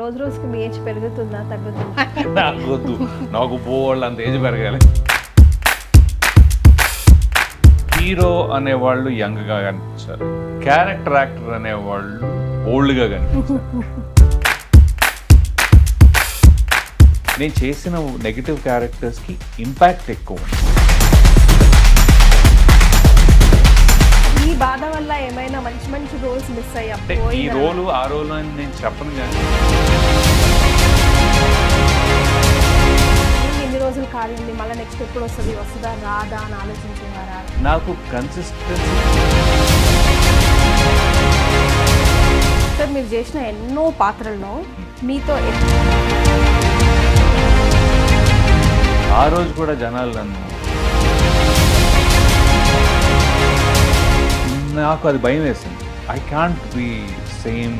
రోజు రోజుకి మీ ఏజ్ పెరుగుతుందా తగ్గుతుందా? నాకు వద్దు, నాకు పోవాళ్ళు అంత ఏజ్ పెరగాలి. హీరో అనేవాళ్ళు యంగ్గా కనిపించాలి, క్యారెక్టర్ యాక్టర్ అనేవాళ్ళు ఓల్డ్గా కనిపించాలి. నేను చేసిన నెగిటివ్ క్యారెక్టర్స్కి ఇంపాక్ట్ ఎక్కువ ఉంది. ఈ బాధ వల్ల ఏమైనా మంచి మంచి రోల్స్ మిస్ అంటే ఈ రోలు ఆ రోలు అని నేను చెప్పను, కానీ ఎన్ని రోజులు కాదండి మళ్ళీ నెక్స్ట్ ఎప్పుడు వస్తుంది, వస్తుందా రాదా అని ఆలోచించేవారా? నాకు కన్సిస్టెన్సీ. సార్ మీరు చేసిన ఎన్నో పాత్రల్లో మీతో ఆ రోజు కూడా జనాలు నన్ను, నాకు అది భయం వేసింది. I can't be same.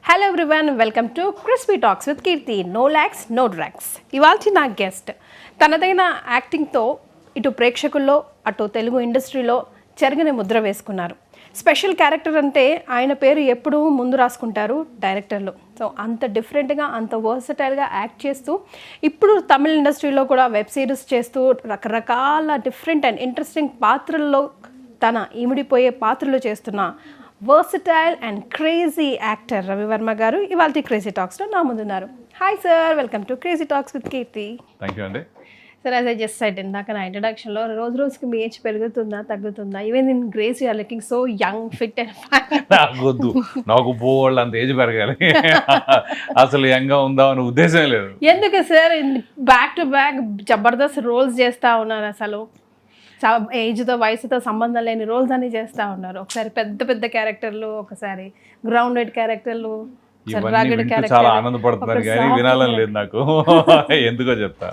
Hello everyone, welcome to crispy talks with Keerthi. No lags no drags. ఇవాళ నా గెస్ట్ తనదైన యాక్టింగ్తో ఇటు ప్రేక్షకుల్లో అటు తెలుగు ఇండస్ట్రీలో చెరగని ముద్ర వేసుకున్నారు. స్పెషల్ క్యారెక్టర్ అంటే ఆయన పేరు ఎప్పుడూ ముందు రాసుకుంటారు డైరెక్టర్లు. సో అంత డిఫరెంట్గా అంత వర్సటైల్గా యాక్ట్ చేస్తూ ఇప్పుడు తమిళ ఇండస్ట్రీలో కూడా వెబ్ సిరీస్ చేస్తూ రకరకాల డిఫరెంట్ అండ్ ఇంట్రెస్టింగ్ పాత్రల్లో తన ఇమిడిపోయే పాత్రలు చేస్తున్న versatile and crazy actor Ravi Varma గారు ఇవాళ క్రేజీ టాక్స్లో నా ముందున్నారు. Hi sir, welcome to crazy talks with Keerthi. Thank you అండి. Sir, as I just said ఇందాక నా ఇంట్రడక్షన్లో రోజు రోజుకి మీ ఏజ్ పెరుగుతుందా తగ్గుతుందా? Even in grace you are looking so young, fit and fine. నాకు వద్దు, నాకు పోవాళ్ళు అంత ఏజ్ పెరగాలి. అసలు యంగ్గా ఉందాం అనే ఉద్దేశం లేదు. ఎందుకు sir back to back Jabardasth roles చేస్తూ ఉన్నారు? అసలు ఏజ్తో వయసుతో సంబంధం లేని రోల్స్ అన్ని చేస్తూ ఉన్నారు. ఒకసారి పెద్ద పెద్ద క్యారెక్టర్లు, ఒకసారి గ్రౌండెడ్ క్యారెక్టర్లు, చాలా ఆనందపడుతున్నాను కానీ వినాలని లేదు నాకు. ఎందుకో చెప్తా.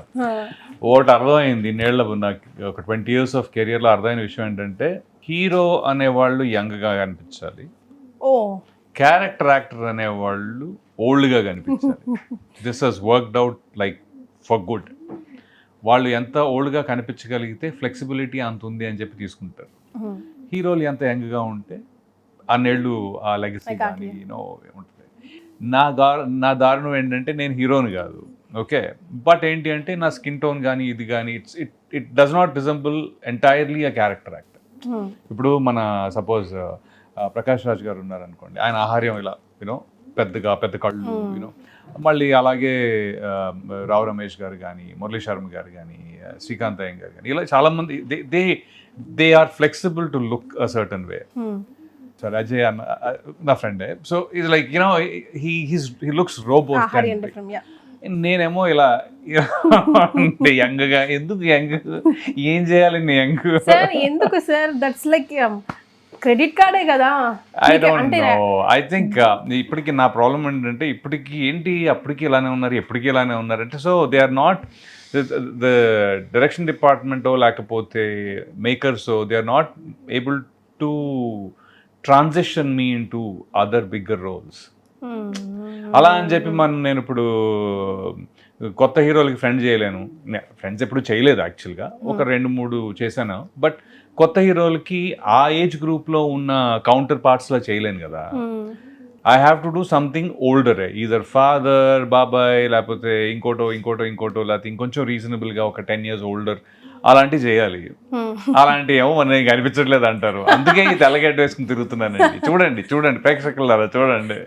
ఒకటి అర్థమైంది ఇన్నేళ్ల నాకు, ఒక 20 years ఆఫ్ కెరియర్లో అర్థమైన విషయం ఏంటంటే హీరో అనేవాళ్ళు యంగ్గా కనిపించాలి, క్యారెక్టర్ యాక్టర్ అనేవాళ్ళు ఓల్డ్గా కనిపించాలి. This has worked out like for good. వాళ్ళు ఎంత ఓల్డ్గా కనిపించగలిగితే ఫ్లెక్సిబిలిటీ అంత ఉంది అని చెప్పి తీసుకుంటారు. హీరోలు ఎంత యంగ్గా ఉంటే అన్నేళ్ళు ఆ లెగసీ కానీ ఉంటుంది. నా దారుణం ఏంటంటే నేను హీరోని కాదు, ఓకే, బట్ ఏంటి అంటే నా స్కిన్ టోన్ కానీ ఇది కానీ it does not resemble entirely a character actor. ఇప్పుడు మన సపోజ్ ప్రకాష్ రాజ్ గారు ఉన్నారనుకోండి, ఆయన ఆహార్యం ఇలా పెద్ద కళ్ళు మళ్ళీ అలాగే రావు రమేష్ గారు కానీ, మురళీ శర్మ గారు కానీ, శ్రీకాంత్ అయ్యం గారు కానీ, ఇలా చాలామంది they are flexible to look a certain way. Sir Ajay అన్న నా ఫ్రెండే, సో ఇది లైక్ హీ లుక్స్ రోబో. నేనేమో ఇలా యంగ్గా, ఎందుకు యంగ్, ఏం చేయాలి యంగ్? ఎందుకు సార్? దట్స్ లైక్ క్రెడిట్ కార్డే కదా. I don't know. I think ఇప్పటికి నా ప్రాబ్లం ఏంటంటే ఇప్పటికి ఏంటి అప్పటికి ఇలానే ఉన్నారు, ఎప్పటికీ ఇలానే ఉన్నారు అంటే, so they are not the direction డిపార్ట్మెంటో లేకపోతే మేకర్సో they are not able to transition me into other bigger roles. అలా అని చెప్పి నేను ఇప్పుడు కొత్త హీరోలకి ఫ్రెండ్ చేయలేను. ఫ్రెండ్స్ ఎప్పుడు చేయలేదు యాక్చువల్గా, ఒక 2-3 చేశాను. బట్ కొత్త హీరోలకి ఆ ఏజ్ గ్రూప్లో ఉన్న కౌంటర్ పార్ట్స్లో చేయలేను కదా. I have to do something older, either father, బాబాయ్, లేకపోతే ఇంకోటో లేకపోతే ఇంకొంచెం రీజనబుల్గా ఒక 10 years ఓల్డర్, అలాంటివి చేయాలి. అలాంటివి ఏమో మనకి కనిపించట్లేదు అంటారు, అందుకే ఈ తెల్లగడ్డ వేసుకుని తిరుగుతున్నానండి. చూడండి ప్రేక్షకులారా, చూడండి.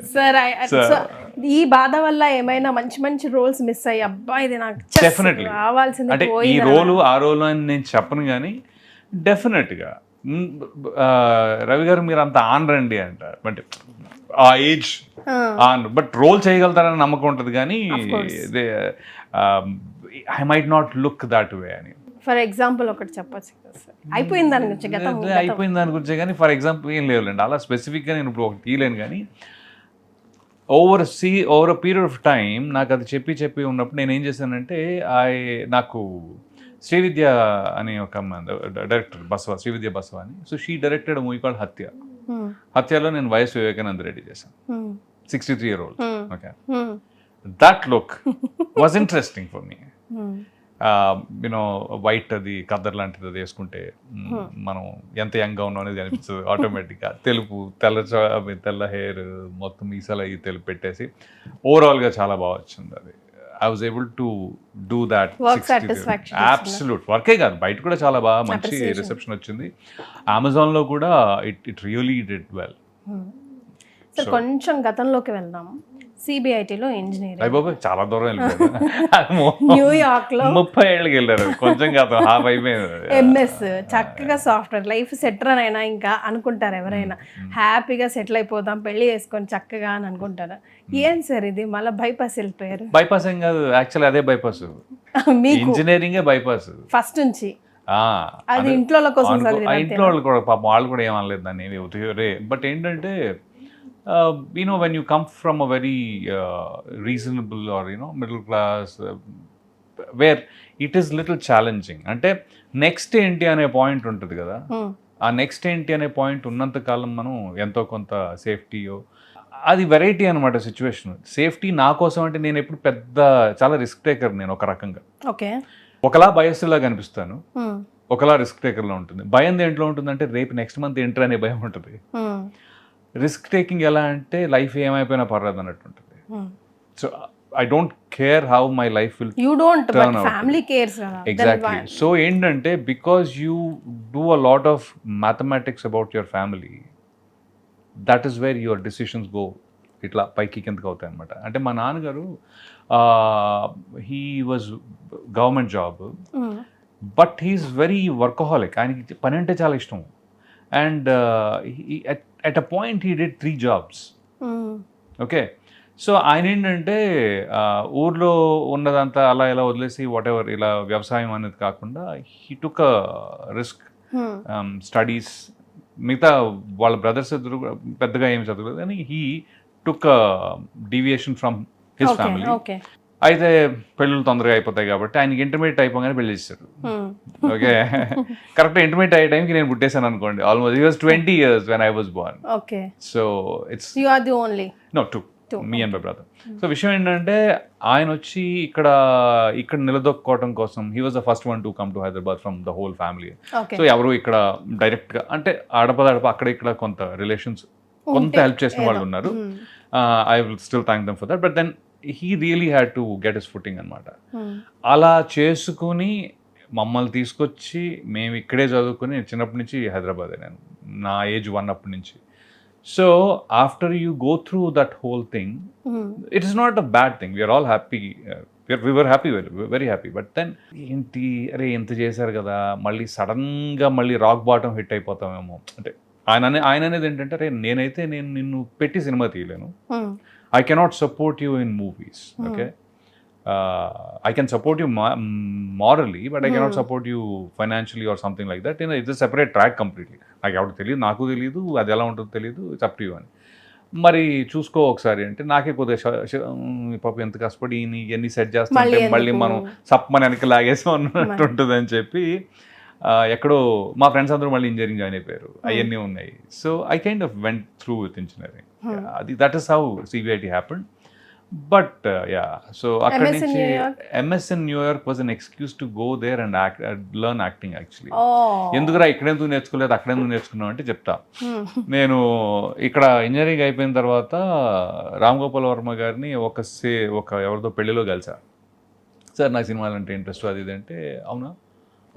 ఈ బాధ వల్ల ఏమైనా మంచి మంచి రోల్స్ మిస్ అయ్యి అబ్బా ఇది నాకు డెఫినెట్లీ రావాల్సింది, అంటే ఈ రోలు ఆ రోలు అని నేను చెప్పను, కానీ డెఫినెట్గా రవి గారు మీరు అంత ఆన్ రండి అంటారు, బట్ ఆ ఏజ్ ఆన్, బట్ రోల్ చేయగలుగుతారని నమ్మకం ఉంటుంది. కానీ I might not look that way అని. ఫర్ ఎగ్జాంపుల్ ఒకటి చెప్పచ్చు కదా సార్? అయిపోయింది దాని గురించి కానీ ఫర్ ఎగ్జాంపుల్ ఏం లేవులేండి, అలా స్పెసిఫిక్గా నేను ఇప్పుడు ఒకటి తీయలేను. కానీ over a period of time నాకు అది చెప్పి ఉన్నప్పుడు నేను ఏం చేశానంటే, నాకు శ్రీవిద్య అనే ఒక డైరెక్టర్ శ్రీవిద్య బసవ అని, so she directed movie called హత్యలో నేను వైఎస్ వివేకానంద రెడ్డి చేశాను, 63 year old. Okay, that look was interesting for me. You know white అది కద్దర్ లాంటిది అది వేసుకుంటే మనం ఎంత యంగ్గా ఉన్నాం అనేది అనిపిస్తుంది ఆటోమేటిక్గా. తెలుపు తెల్ల హెయిర్ మొత్తం మీసాలు అవి తెలుపు పెట్టేసి ఓవరాల్గా చాలా బాగా వచ్చింది అది. I was able to do that. Absolute వర్కే కాదు, బయట కూడా చాలా బాగా మంచి రిసెప్షన్ వచ్చింది. అమెజాన్లో కూడా it really did well. Sir కొంచెం గతంలోకి వెళ్దాం. సిబిఐటిలో ఇంజనీరింగ్. అయిపోయి చాలా దూరం వెళ్ళిపోయారు. న్యూయార్క్ లో 30 ఏళ్ళకి వెళ్ళారు, కొంచెం కాదు హాఫ్ అయిపోయింది. ఎంఎస్ చక్కగా సాఫ్ట్వేర్ లైఫ్ సెటిల్ అయినా ఇంకా అనుకుంటారు ఎవరైనా, హ్యాపీగా సెటిల్ అయిపోదాం పెళ్లి చేసుకొని చక్కగా అని అనుకుంటారు. ఏం సార్ ఇది మళ్ళీ బైపాస్ వెళ్ళిపోయారు? బైపాస్ ఏం కాదు, యాక్చువల్లీ అదే బైపాస్. ఇంజనీరింగే బైపాస్ ఫస్ట్ నుంచి. అది ఇంట్లో కోసం ఇంట్లో వాళ్ళు కూడా పాపం వాళ్ళు కూడా ఏమనలేదు దాన్ని. బట్ ఏంటంటే when you come from a very reasonable or middle class where it is little challenging, అంటే నెక్స్ట్ ఏంటి అనే పాయింట్ ఉంటుంది కదా, ఆ నెక్స్ట్ ఏంటి అనే పాయింట్ ఉన్నంత కాలం మనం ఎంతో కొంత సేఫ్టీయో అది వెరైటీ అనమాట సిచ్యువేషన్. సేఫ్టీ నా కోసం అంటే నేను ఎప్పుడు చాలా రిస్క్ టేకర్. నేను ఒక రకంగా ఒకలా భయస్తులా కనిపిస్తాను, ఒకలా రిస్క్ టేకర్లో ఉంటుంది. భయం దేంట్లో ఉంటుందంటే రేపు నెక్స్ట్ మంత్ ఎంటర్ అనే భయం ఉంటుంది. రిస్క్ టేకింగ్ ఎలా అంటే లైఫ్ ఏమైపోయినా పర్లేదు అన్నట్టు ఉంటుంది. So I don't care how my life will turn out. Exactly. So ఏంటంటే because you do a lot of mathematics about your family, that is where your decisions go ఇట్లా పైకి కిందకి అవుతాయి అనమాట. అంటే మా నాన్నగారు he was government job, but he's very workaholic. ఆయనకి పని అంటే చాలా ఇష్టం. And at a point he did 3 jobs. Okay. So ఆయన ఏంటంటే ఊర్లో ఉన్నదంతా అలా ఇలా వదిలేసి వాటెవర్ ఇలా వ్యవసాయం అనేది కాకుండా he took a risk studies. మిగతా వాళ్ళ బ్రదర్స్ పెద్దగా ఏమి చదవలేదు కానీ he took deviation from his family. అయితే పెళ్ళిళ్ళు తొందరగా అయిపోతాయి కాబట్టి ఆయనకి ఇంటర్మీడియట్ అయిపోగానే పెళ్లి చేశారు. ఓకే, కరెక్ట్ ఇంటర్మీడియట్ అయ్యే టైంకి నేను పుట్టేశాను అనుకోండి. Almost he was 20 years when I was born. Okay. So it's you are the only. No, two. Me and my brother. So విషయం ఏంటంటే ఆయన వచ్చి ఇక్కడ నిలదొక్కుకోవడం కోసం he was the first one to come to Hyderabad from the whole family. So ఎవరు ఇక్కడ డైరెక్ట్గా అంటే ఆడపదాడప అక్కడ ఇక్కడ కొంత రిలేషన్స్ కొంత హెల్ప్ చేసిన వాళ్ళు ఉన్నారు. I will still thank them for that. But then he really had to get his footing అనమాట. అలా చేసుకుని మమ్మల్ని తీసుకొచ్చి మేము ఇక్కడే చదువుకుని చిన్నప్పటి నుంచి హైదరాబాదే, నేను నా ఏజ్ 1 అప్పటి నుంచి. So after you go through that whole thing, it is not a bad thing. We are all happy, we were happy, very happy. But then ఏంటి అరే ఎంత చేశారు కదా, మళ్ళీ సడన్గా మళ్ళీ రాక్ బాటమ్ హిట్ అయిపోతామేమో. అంటే ఆయన అనేది ఏంటంటే అరే నేనైతే నేను నిన్ను పెట్టి cinema తీయలేను. I cannot support you in movies, okay? I can support you morally, but I cannot support you financially or something like that. It's a separate track completely. నాకు ఎవరికి తెలియదు, నాకు తెలియదు, అది ఎలా ఉంటుందో తెలియదు, ఇట్స్ అప్ టు యూ అని. మరి చూసుకో ఒకసారి అంటే నాకే కొద్దిగా పాప ఎంత కష్టపడి ఇవన్నీ సెట్ చేస్తుంటే మళ్ళీ మనం సప్మని వెనక లాగేసి అన్నట్టు ఉంటుంది అని చెప్పి ఎక్కడో మా ఫ్రెండ్స్ అందరూ మళ్ళీ ఇంజనీరింగ్ జాయిన్ అయిపోయారు, అవన్నీ ఉన్నాయి. So I kind of went through with engineering. అది that is how CBIT happened. But yeah, so అక్కడి నుంచి MS in New York was an excuse to go there and learn acting. Actually ఎందుకురా ఇక్కడెందుకు నేర్చుకోలేదు అక్కడెందుకు నేర్చుకున్నావు అంటే చెప్తా. నేను ఇక్కడ ఇంజనీరింగ్ అయిపోయిన తర్వాత రామ్ గోపాల్ వర్మ గారిని ఒక ఎవరితో పెళ్లిలో కలిసా. సార్ నాకు సినిమాలు అంటే ఇంట్రెస్ట్ అది ఇది అంటే, అవునా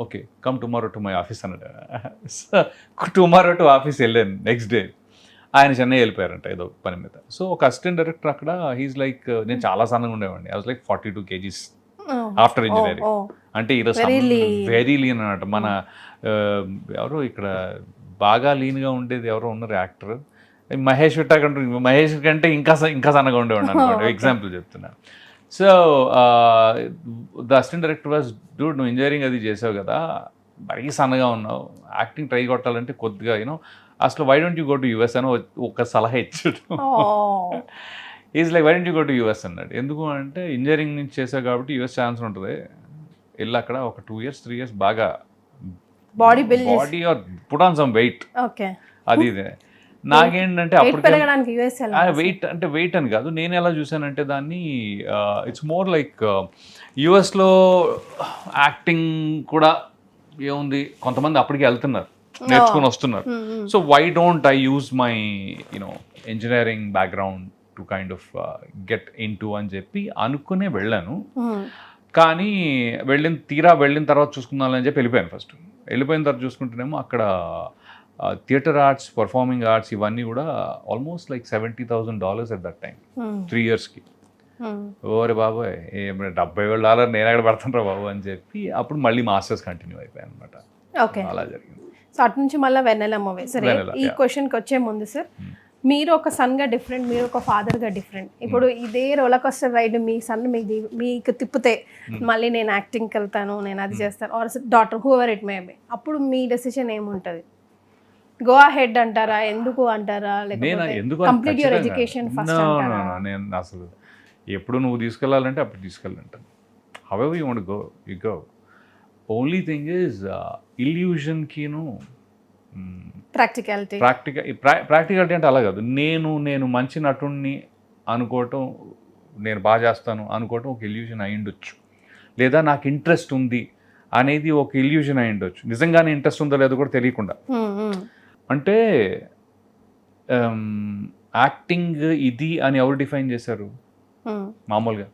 okay come tomorrow to my office అన్నాడు. టుమారో టు ఆఫీస్ వెళ్ళాను. నెక్స్ట్ డే ఆయన చెన్నై వెళ్ళిపోయారంట ఏదో పని మీద. సో ఒక అసిస్టెంట్ డైరెక్టర్ అక్కడ, హీస్ లైక్, నేను చాలా సన్నగా ఉండేవాడిని. I was like 42 kgs after engineering. అంటే ఈరోజు వెరీ లీన్ అన్నమాట. మన ఎవరో ఇక్కడ బాగా లీన్గా ఉండేది ఎవరో ఉన్నారు యాక్టర్, మహేష్ మహేష్ కంటే ఇంకా సన్నగా ఉండేవాడిని అనుకోండి, ఎగ్జాంపుల్ చెప్తున్నా. So the assistant director was, Dude నువ్వు ఇంజనీరింగ్ అది చేసావు కదా, మరీ సన్నగా ఉన్నావు, యాక్టింగ్ ట్రై కొట్టాలంటే కొద్దిగా అసలు why don't you go to US అని ఒక సలహా ఇచ్చాడు. Is like why don't you go to US అన్నాడు. ఎందుకు అంటే ఇంజనీరింగ్ నుంచి చేసావు కాబట్టి యుఎస్ ఛాన్స్ ఉంటుంది, వెళ్ళి అక్కడ ఒక 2 years 3 years బాగా body or put on some weight అది ఇది. నాకేంటంటే అప్పుడు పెరగడానికి యూఎస్ వెయిట్ అని కాదు, నేను ఎలా చూసానంటే దాన్ని ఇట్స్ మోర్ లైక్ యుఎస్లో యాక్టింగ్ కూడా ఏముంది, కొంతమంది అప్పటికి వెళ్తున్నారు, నేర్చుకుని వస్తున్నారు. So why don't I use my engineering background to kind of get into అని చెప్పి అనుకునే వెళ్ళాను. కానీ వెళ్ళిన తర్వాత చూసుకుందామని చెప్పి వెళ్ళిపోయాను. వెళ్ళిపోయిన తర్వాత చూసుకుంటేనేమో అక్కడ థియేటర్ ఆర్ట్స్, పర్ఫార్మింగ్ ఆర్ట్స్ ఇవన్నీ కూడా almost like $70,000 at that time, 3 yearsకి. ఓరే బాబోయ్, $70,000 నేను ఎక్కడ పడుతుండ్రా బాబు అని చెప్పి అప్పుడు మళ్ళీ మాస్టర్స్ కంటిన్యూ అయిపోయాను అనమాట. ఓకే, అలా జరిగింది. సో అటు నుంచి మళ్ళీ వెన్నెల మూవీ. సరే, ఈ క్వశ్చన్కి వచ్చే ముందు సార్, మీరు ఒక సన్గా డిఫరెంట్, మీరు ఒక ఫాదర్గా డిఫరెంట్. ఇప్పుడు ఇదే రోలర్ కోస్టర్ రైడ్ మీ సన్ మీకు తిప్పితే మళ్ళీ నేను యాక్టింగ్కి వెళ్తాను, నేను అది చేస్తాను, or daughter whoever it may be, అప్పుడు మీ డెసిషన్ ఏముంటుంది? గో అహెడ్ అంటారా, ఎందుకు అంటారా, లేకపోతే కంప్లీట్ యువర్ ఎడ్యుకేషన్ ఫస్ట్ అంటారా? నేను అసలు ఎప్పుడు నువ్వు తీసుకెళ్ళాలంటే అప్పుడు తీసుకెళ్ళంటాను. However you want go, you go. Only thing is ఇల్యూషన్కిను ప్రాక్టికాలిటీ అంటే అలా కాదు. నేను మంచి నటుణ్ణి అనుకోవటం, నేను బాగా చేస్తాను అనుకోవటం ఒక ఇల్యూషన్ అయి ఉండొచ్చు, లేదా నాకు ఇంట్రెస్ట్ ఉంది అనేది ఒక ఇల్యూషన్ అయి ఉండొచ్చు. నిజంగానే ఇంట్రెస్ట్ ఉందో లేదో కూడా తెలియకుండా. అంటే యాక్టింగ్ ఇది అని ఎవరు డిఫైన్ చేశారు? మామూలుగా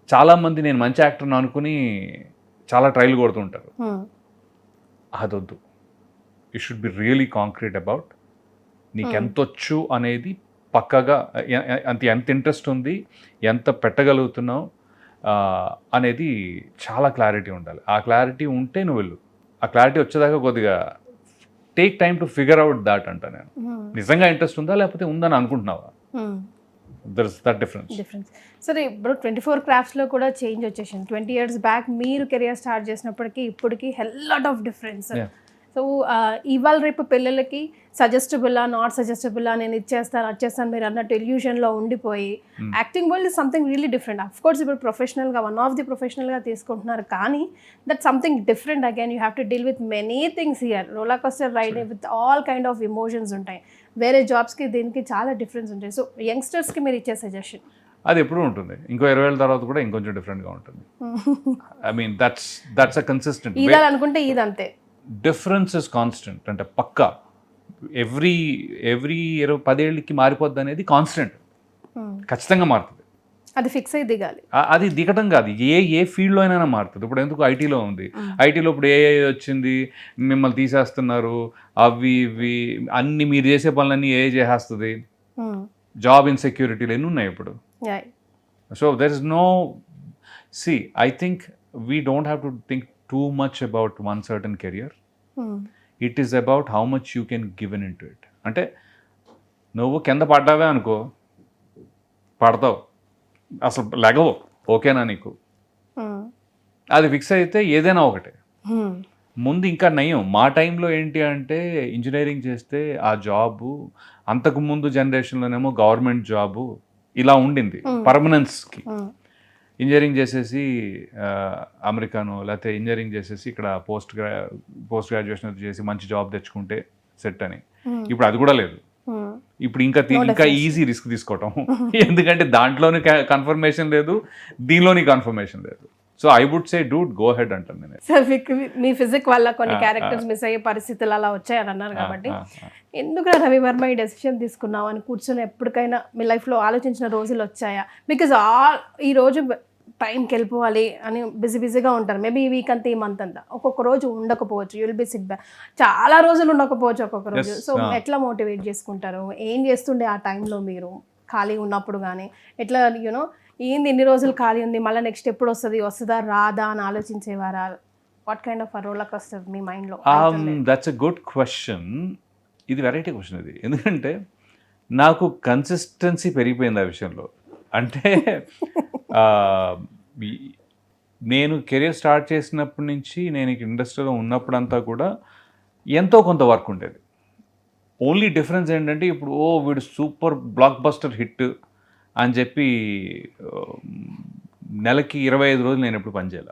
చాలామంది నేను మంచి యాక్టర్ని అనుకుని చాలా ట్రైల్ కొడుతుంటారు. అదొద్దు. You should be really concrete about నీకు ఎంత వచ్చు అనేది పక్కగా, ఎంత ఇంట్రెస్ట్ ఉంది, ఎంత పెట్టగలుగుతున్నావు అనేది చాలా క్లారిటీ ఉండాలి. ఆ క్లారిటీ ఉంటే నువ్వు వెళ్ళు. ఆ క్లారిటీ వచ్చేదాకా కొద్దిగా take time to figure out that అంట. నేను నిజంగా ఇంట్రెస్ట్ ఉందా లేకపోతే ఉందని అనుకుంటున్నావా? There is that difference. సరే, ఇప్పుడు 24 క్రాఫ్ట్స్లో కూడా చేంజ్ వచ్చేసింది. 20 years బ్యాక్ మీరు కెరియర్ స్టార్ట్ చేసినప్పటికీ ఇప్పటికీ లాట్ ఆఫ్ డిఫరెన్స్. సో ఇవాళ రేపు పిల్లలకి సజెస్టబుల్లా, నాట్ సజెస్టబుల్లా, నేను ఇచ్చేస్తాను వచ్చేస్తాను మీరు అన్నట్టు ఇల్యూషన్లో ఉండిపోయి acting world is something really different. Of course ఇప్పుడు ప్రొఫెషనల్గా వన్ ఆఫ్ ది ప్రొఫెషనల్గా తీసుకుంటున్నారు, కానీ that something different. Again you have to deal with many things here. Roller coaster ride with all kind of emotions ఉంటాయి. వేరే జాబ్స్కి దీనికి చాలా డిఫరెన్స్ ఉంటాయి. సో యంగ్స్టర్స్కి మీరు ఇచ్చే సజెషన్? అది ఎప్పుడు ఉంటుంది, ఇంకో 20 ఏళ్ళ తర్వాత కూడా ఇంకొంచెం డిఫరెంట్గా ఉంటుంది. I mean that's a consistent. ఇది అనుకుంటే ఇది అంతే. డిఫరెన్స్ ఇస్ కాన్స్టెంట్, అంటే పక్కా ఎవ్రీ 10 ఏళ్ళకి మారిపోద్ది అనేది కాన్స్టెంట్, ఖచ్చితంగా మారుతుంది. అది ఫిక్స్ అయి దిగాలి. అది దిగటం కాదు, ఏ ఫీల్డ్లో అయినా మారుతుంది. ఇప్పుడు ఎందుకు ఐటీలో ఉంది, ఐటీలో ఇప్పుడు ఏఐ వచ్చింది, మిమ్మల్ని తీసేస్తున్నారు, అవి ఇవి అన్ని మీరు చేసే పనులన్నీ ఏఐ చేసేస్తుంది. జాబ్ ఇన్సెక్యూరిటీలు ఎన్ని ఉన్నాయి ఇప్పుడు. So there is no, I think we don't have to think too much about one certain career. It is about how much you can give into it. అంటే నువ్వు కింద పడ్డావే అనుకో, పడతావు, అసలు లెగవు, ఓకేనా నీకు? అది ఫిక్స్ అయితే ఏదైనా ఒకటే. ముందు ఇంకా నయం. మా టైంలో ఏంటి అంటే ఇంజనీరింగ్ చేస్తే ఆ జాబు, అంతకుముందు జనరేషన్లోనేమో గవర్నమెంట్ జాబు ఇలా ఉండింది పర్మనెన్స్కి. ఇంజనీరింగ్ చేసేసి అమెరికాను, లేకపోతే ఇంజనీరింగ్ చేసేసి ఇక్కడ పోస్ట్ గ్రాడ్యుయేషన్ చేసి మంచి జాబ్ తెచ్చుకుంటే సెట్ అని. ఇప్పుడు అది కూడా లేదు. ఇప్పుడు ఇంకా ఈజీ రిస్క్ తీసుకోవటం, ఎందుకంటే దాంట్లోని కన్ఫర్మేషన్ లేదు, దీనిలోని కన్ఫర్మేషన్ లేదు. So I would say dude go ahead అంటాను నేను. సార్, మీ ఫిజిక్ వల్ల కొన్ని క్యారెక్టర్స్ మిస్ అయ్యే పరిస్థితులు అలా వచ్చాయని అన్నారు కాబట్టి, ఎందుకు రవివర్మ ఈ డెసిషన్ తీసుకున్నావు అని కూర్చొని ఎప్పటికైనా మీ లైఫ్లో ఆలోచించిన రోజులు వచ్చాయా? బికాజ్ ఈ రోజు టైంకి వెళ్ళిపోవాలి అని బిజీగా ఉంటారు. మేబీ ఈ వీక్ అంతా, ఈ మంత్ అంతా, ఒక్కొక్క రోజు ఉండకపోవచ్చు, యుల్ బి సిక్ బ్యాక్, చాలా రోజులు ఉండకపోవచ్చు ఒక్కొక్క రోజు. సో ఎట్లా మోటివేట్ చేసుకుంటారు? ఏం చేస్తుండే ఆ టైంలో మీరు ఖాళీ ఉన్నప్పుడు? కానీ ఎట్లా యూనో ఏంది ఇన్ని రోజులు ఖాళీ ఉంది, మళ్ళీ నెక్స్ట్ ఎప్పుడు వస్తుందా రాదా అని ఆలోచించేవారా? What kind of roller coaster మీ మైండ్లో? That's a good question. ఇది వెరైటీ క్వశ్చన్ ఇది, ఎందుకంటే నాకు కన్సిస్టెన్సీ పెరిగిపోయింది ఆ విషయంలో. అంటే నేను కెరీర్ స్టార్ట్ చేసినప్పటి నుంచి నేను ఇండస్ట్రీలో ఉన్నప్పుడంతా కూడా ఎంతో కొంత వర్క్ ఉండేది. ఓన్లీ డిఫరెన్స్ ఏంటంటే ఇప్పుడు వీడు సూపర్ బ్లాక్ బస్టర్ హిట్ అని చెప్పి నెలకి 25 రోజులు నేను ఎప్పుడు పనిచేయాల.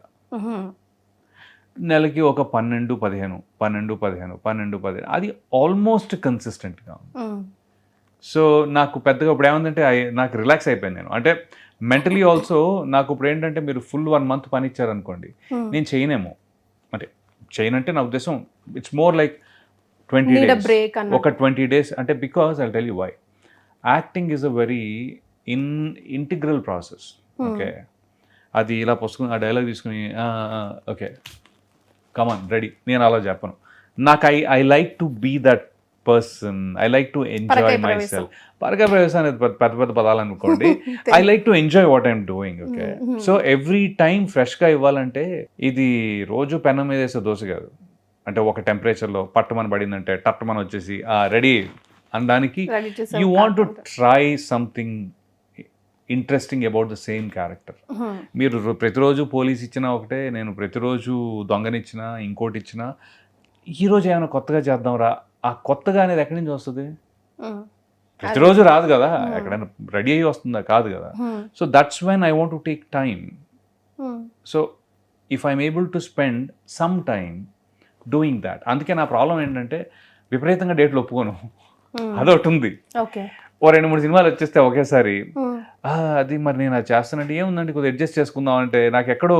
నెలకి ఒక 12-15 అది ఆల్మోస్ట్ కన్సిస్టెంట్గా ఉంది. సో నాకు పెద్దగా ఇప్పుడు ఏముందంటే నాకు రిలాక్స్ అయిపోయాను నేను. అంటే మెంటలీ ఆల్సో నాకు ఇప్పుడు ఏంటంటే మీరు ఫుల్ 1 month పని ఇచ్చారనుకోండి, నేను చేయనేమో. అంటే చేయనంటే నా ఉద్దేశం ఇట్స్ మోర్ లైక్ 20 days, ఒక 20 days. అంటే because I tell you why. Acting is a very integral process. Okay, అది ఇలా పుస్తకం ఆ డైలాగ్ తీసుకుని ఓకే కమాన్ రెడీ, నేను అలా చెప్పను. నాకు I like to be that person, I like to enjoy myself. పరకాయ ప్రవేశం అనేది పెద్ద పెద్ద పదాలు అనుకోండి. I like to enjoy what I'm doing. Okay, so every time ఫ్రెష్గా ఇవ్వాలంటే ఇది రోజు పెనం మీద వేసే దోశ కాదు. అంటే ఒక టెంపరేచర్లో పట్టమని పడిందంటే టట్టమని వచ్చేసి రెడీ అనడానికి you want to try something interesting about the same character. మీరు ప్రతిరోజు పోలీస్ ఇచ్చినా ఒకటే, నేను ప్రతిరోజు దొంగనిచ్చినా ఇంకోటి ఇచ్చినా, ఈరోజు ఏమైనా కొత్తగా చేద్దాం రా, ఆ కొత్తగా అనేది ఎక్కడి నుంచి వస్తుంది? ప్రతిరోజు రాదు కదా, ఎక్కడైనా రెడీ అయ్యి వస్తుందా? కాదు కదా. So that's when I want to take time. So if I'm able to spend some time doing that. అందుకే నా ప్రాబ్లం ఏంటంటే విపరీతంగా డేట్లు ఒప్పుకోను. అదొకటి ఉంది. ఓ 2-3 సినిమాలు వచ్చేస్తే ఒకేసారి అది మరి నేను అది చేస్తానంటే ఏముందండి కొద్దిగా అడ్జస్ట్ చేసుకుందాం అంటే నాకు ఎక్కడో,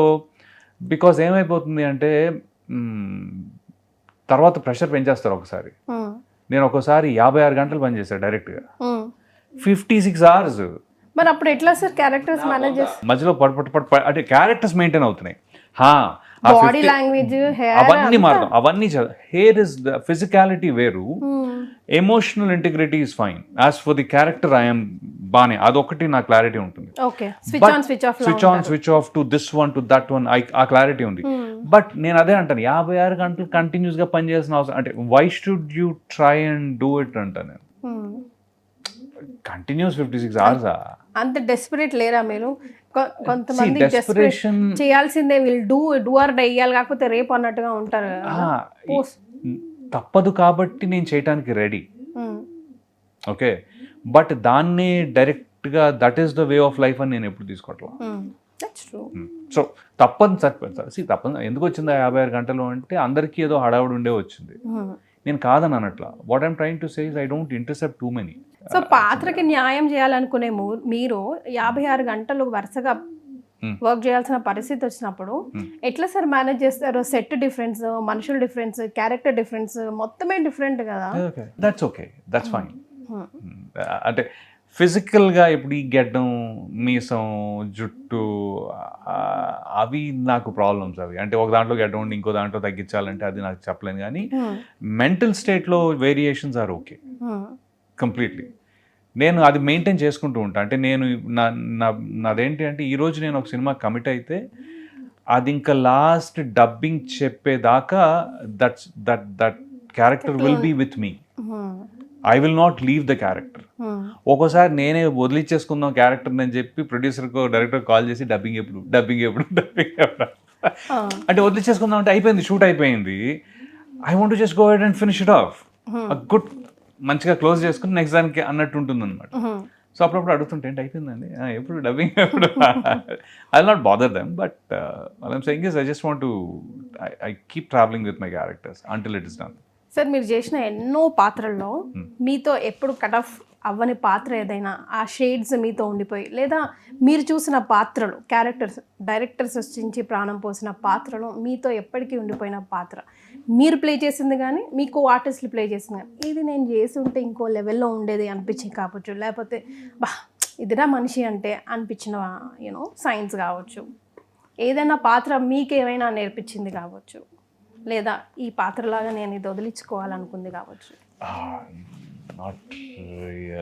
బికాజ్ ఏమైపోతుంది అంటే తర్వాత ప్రెషర్ పెంచేస్తారు ఒకసారి. నేను ఒక్కోసారి 56 గంటలు పనిచేస్తాను డైరెక్ట్గా, 56 hours. మరి అప్పుడు ఎట్లా సార్ క్యారెక్టర్స్ మేనేజ్ చేస్తారు? మధ్యలో పట్ అంటే క్యారెక్టర్స్ మెయింటైన్ అవుతున్నాయి. బాడీ లాంగ్వేజ్, హెయిర్, అవన్నీ మారుతాం. అవన్నీ హెయిర్ ఇస్ ద ఫిజికాలిటీ వేరు, emotional integrity is fine. As for the character I'm బానే, అదొకటి నా క్లారిటీ ఉంటుంది. Switch on switch off to this one to that one, ఆ క్లారిటీ ఉంది. బట్ నేను అదే అంటాను, 56 గంటలు కంటిన్యూస్ గా పనిచేయాల్సిన అవసరం అంటే why should you try and do it అంటాను నేను. Continuous 56 hours. అంత డెస్పరేట్ లేరా మీరు? కొంతమంది డెస్పరేషన్ చేయాల్సిందే, వీళ్ళు డూ ఆర్ డై ఇయ్యాలి, కాకపోతే రేపు అన్నట్టుగా ఉంటారు. తప్పదు కాబట్టి నేను చేయడానికి రెడీ. ఓకే, బట్ దాన్ని డైరెక్ట్ గా that is the way of life అని నేను ఎప్పుడు తీసుకోవట్లా. సో తప్పని తప్పని ఎందుకు వచ్చింది 56 గంటలు అంటే అందరికీ ఏదో హడావుడి ఉండే వచ్చింది. నేను కాదని అనట్లా. What I'm trying to say is I don't intercept too many. So పాత్రకి న్యాయం చేయాలనుకునే మీరు 56 గంటలు వరుసగా వర్క్ చేయాల్సిన పరిస్థితి వచ్చినప్పుడు ఎట్లా సార్ మేనేజ్ చేస్తారు? సెట్ డిఫరెన్స్, మనుషుల డిఫరెన్స్, క్యారెక్టర్ డిఫరెన్స్, మొత్తమే డిఫరెంట్ కదా. That's okay, that's fine. అంటే ఫిజికల్గా ఇప్పుడు ఈ గెడ్డం, మీసం, జుట్టు అవి నాకు ప్రాబ్లమ్స్. అవి అంటే ఒక దాంట్లో గెడ్డం ఉండి ఇంకో దాంట్లో తగ్గించాలంటే అది నాకు చెప్పలేను. కానీ మెంటల్ స్టేట్లో వేరియేషన్స్ ఆర్ ఓకే కంప్లీట్లీ. నేను అది మెయింటైన్ చేసుకుంటూ ఉంటాను. అంటే నేను నాదేంటి అంటే ఈరోజు నేను ఒక సినిమా కమిట్ అయితే అది ఇంకా లాస్ట్ డబ్బింగ్ చెప్పేదాకా that character will be with me. I will not leave the character. ఒక్కోసారి నేనే వదిలిచ్చేసుకుందాం క్యారెక్టర్ అని చెప్పి ప్రొడ్యూసర్కో డైరెక్టర్ కాల్ చేసి డబ్బింగ్ ఎప్పుడు అంటే వదిలిచ్చేసుకుందాం అంటే అయిపోయింది, షూట్ అయిపోయింది. I want to just go ahead and finish it off good, మంచిగా క్లోజ్ చేసుకుని నెక్స్ట్ దానికి అన్నట్టు ఉంటుంది అనమాట. సో అప్పుడప్పుడు అడుగుతుంటే ఏంటి అయిపోయిందండి ఎప్పుడు డబ్బింగ్ ఎప్పుడు, I will not bother them. But I am saying is I just want to I keep travelling with my characters until it is done. Sir మీరు చేసిన ఎన్నో పాత్రల్లో మీతో ఎప్పుడు కట్ ఆఫ్ అవ్వని పాత్ర ఏదైనా, ఆ షేడ్స్ మీతో ఉండిపోయి, లేదా మీరు చూసిన పాత్రలు, క్యారెక్టర్స్, డైరెక్టర్స్ వచ్చి ప్రాణం పోసిన పాత్రలు మీతో ఎప్పటికీ ఉండిపోయిన పాత్ర, మీరు ప్లే చేసింది కానీ మీకు ఆర్టిస్టులు ప్లే చేసింది కానీ, ఇది నేను చేసి ఉంటే ఇంకో లెవెల్లో ఉండేది అనిపించి కావచ్చు, లేకపోతే బా ఇదిరా మనిషి అంటే అనిపించిన సైన్స్ కావచ్చు, ఏదైనా పాత్ర మీకేమైనా నేర్పించింది కావచ్చు, లేదా ఈ పాత్రలాగా నేను ఇది వదిలించుకోవాలనుకుంది కావచ్చు.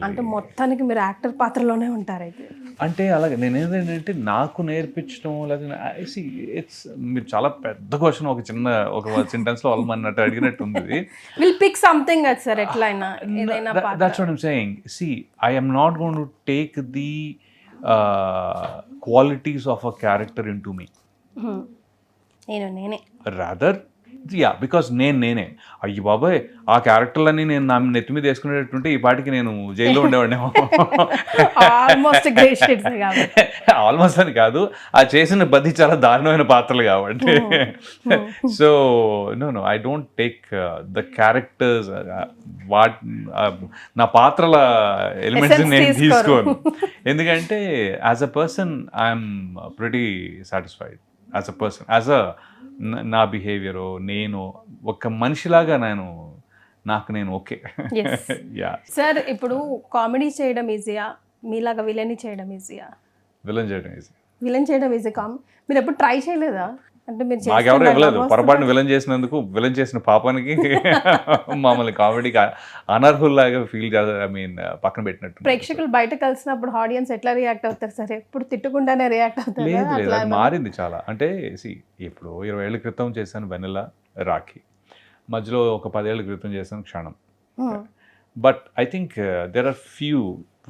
అంటే మొత్తానికి మీరు యాక్టర్ పాత్రలోనే ఉంటారు అయితే. అంటే అలాగే నేను ఏంటంటే నాకు నేర్పించడం లేదా ఇట్స్ మీరు చాలా పెద్ద క్వశ్చన్ ఒక చిన్న ఒక సెంటెన్స్ లో అన్నట్టు అడిగినట్టు ఉంది. విల్ పిక్ సంథింగ్ అది సార్ ఎట్లైనా ఏదైనా. That's what I'm saying. I am not going to take the qualities of a character into me. నేనే rather యా బికాస్ నేనే అయ్యి బాబాయ్ ఆ క్యారెక్టర్లన్నీ నేను నా నెత్తి మీద వేసుకునేటట్టుంటే ఈ పాటికి నేను జైల్లో ఉండేవాడినేమో. ఆల్మోస్ట్ గ్రేట్ స్టేట్స్ కాబట్టి. ఆల్మోస్ట్ అని కాదు, ఆ చేసిన బది చాలా దారుణమైన పాత్రలు కాబట్టి. So no I don't take the characters నా పాత్రల ఎలిమెంట్స్ నేను తీసుకోను. ఎందుకంటే as a person I'm pretty satisfied as a person, as a నా బిహేవియరు, నేను ఒక మనిషిలాగా నేను ఓకే. యా సార్, ఇప్పుడు కామెడీ చేయడం ఈజీయా, మీలాగా విలన్ చేయడం ఈజీయా? విలన్ చేయడం ఈజీ. విలన్ చేయడం ఈజీ. మీరు ఎప్పుడు ట్రై చేయలేదా? అంటే మీరు నాకెవరు ఇవ్వలేదు. పొరపాటున విలన్ చేసినందుకు, విలన్ చేసిన పాపానికి మమ్మల్ని కామెడీకి అనర్హుల్లాగా ఫీల్ చేస్తారు. ఐ మీన్ పక్కన పెట్టినట్టు. ప్రేక్షకులు బయట కలిసినప్పుడు ఆడియన్స్ ఎట్లా రియాక్ట్ అవుతారు సార్? ఎప్పుడు తిట్టకుండానే రియాక్ట్ అవుతారు? లేదు, అది మారింది చాలా. అంటే ఇప్పుడు 20 ఏళ్ల క్రితం చేశాను వెన్నెల, రాఖీ. మధ్యలో ఒక 10 ఏళ్ల క్రితం చేశాను క్షణం. But I think there are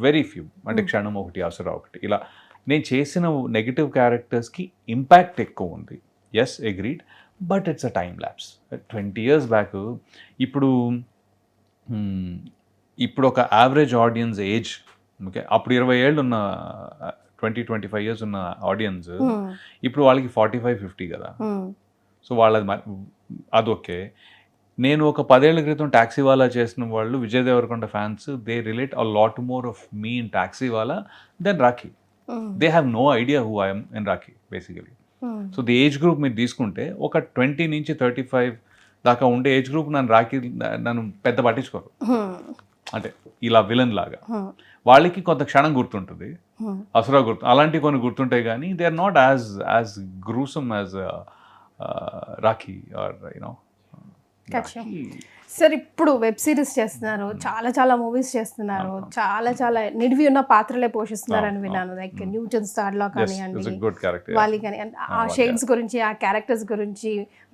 very few, అంటే క్షణం ఒకటి, అసురా ఒకటి, ఇలా నేను చేసిన నెగిటివ్ క్యారెక్టర్స్కి ఇంపాక్ట్ ఎక్కువ ఉంది. Yes, agreed. But it's a time lapse. 20 years back ఇప్పుడు ఒక యావరేజ్ ఆడియన్స్ ఏజ్, ఓకే, అప్పుడు 20 ఏళ్ళు ఉన్న 20-25 years ఉన్న ఆడియన్స్ ఇప్పుడు వాళ్ళకి 45-50 కదా. సో వాళ్ళది అదొకే. నేను ఒక 10 ఏళ్ల క్రితం టాక్సీ వాలా చేసిన వాళ్ళు, Vijay Deverakonda fans, they relate a lot more of me in Taxiwaala than Rakhi. They have no idea who I'm in Rakhi basically. So the age group మీరు తీసుకుంటే ఒక 20 నుంచి 35 దాకా ఉండే ఏజ్ గ్రూప్ నన్ను పెద్ద పట్టించుకోరు. అంటే ఇలా విలన్ లాగా వాళ్ళకి కొంత క్షణం గుర్తుంటుంది, అసురా గుర్తు, అలాంటివి కొన్ని గుర్తుంటాయి, కానీ they are not as gruesome as Rakhi are you know. Sir, ఇప్పుడు వెబ్ సిరీస్ చేస్తున్నారు, చాలా మూవీస్ చేస్తున్నారు, చాలా నిడివి ఉన్న పాత్రలే పోషిస్తున్నారని విన్నాను. లైక్ న్యూటన్ స్టార్లో కానివ్వండి, వాళ్ళు కానీ, ఆ షేడ్స్ గురించి, ఆ క్యారెక్టర్స్ గురించి